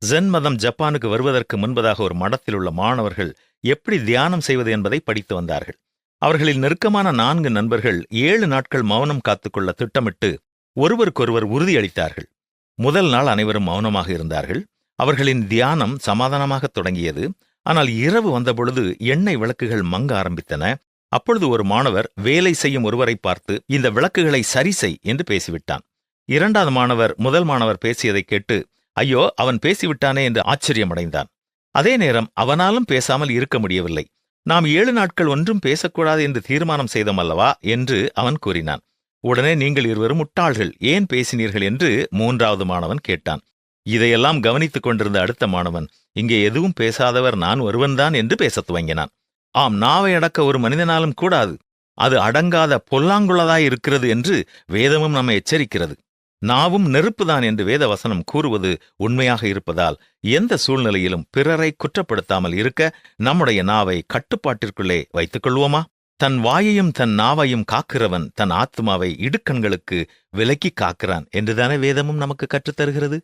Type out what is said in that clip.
Gen மதம் ஜப்பானுக்கு வருவதற்கு முன்பதாக ஒரு மடத்தில் உள்ள மாணவர்கள் எப்படி தியானம் செய்வது என்பதை படித்து வந்தார்கள். அவர்களில் நெருக்கமான 4 நண்பர்கள் 7 நாட்கள் மௌனம் காத்துக்கொள்ள திட்டமிட்டு ஒருவருக்கொருவர் உறுதியளித்தார்கள். முதல் நாள் அனைவரும் மௌனமாக இருந்தார்கள். அவர்களின் தியானம் சமாதானமாக தொடங்கியது. ஆனால் இரவு வந்தபொழுது எண்ணெய் விளக்குகள் மங்க ஆரம்பித்தன. அப்பொழுது ஒரு மாணவர் வேலை செய்யும் ஒருவரை பார்த்து, இந்த விளக்குகளை சரி செய் என்று பேசிவிட்டான். 2வது மாணவர் முதல் மாணவர் பேசியதை கேட்டு, ஐயோ, அவன் பேசிவிட்டானே என்று ஆச்சரியமடைந்தான். அதே நேரம் அவனாலும் பேசாமல் இருக்க முடியவில்லை. நாம் 7 நாட்கள் ஒன்றும் பேசக்கூடாது என்று தீர்மானம் செய்தோம் அல்லவா என்று அவன் கூறினான். உடனே நீங்கள் இருவரும் முட்டாள்கள், ஏன் பேசினீர்கள் என்று 3வது மாணவன் கேட்டான். இதையெல்லாம் கவனித்துக் கொண்டிருந்த அடுத்த மாணவன், இங்கே எதுவும் பேசாதவர் நான் ஒருவன்தான் என்று பேசத் துவங்கினான். ஆம், நாவை அடக்க ஒரு மனிதனாலும் கூடாது. அது அடங்காத பொல்லாங்குள்ளதாயிருக்கிறது என்று வேதமும் நம்மை எச்சரிக்கிறது. நாவும் நெருப்புதான் என்று வேத வசனம் கூறுவது உண்மையாக இருப்பதால் எந்த சூழ்நிலையிலும் பிறரை குற்றப்படுத்தாமல் இருக்க நம்முடைய நாவை கட்டுப்பாட்டிற்குள்ளே வைத்துக் கொள்வோமா? தன் வாயையும் தன் நாவையும் காக்கிறவன் தன் ஆத்துமாவை இடுக்கண்களுக்கு விலக்கி காக்கிறான் என்றுதானே வேதமும் நமக்கு கற்றுத்தருகிறது.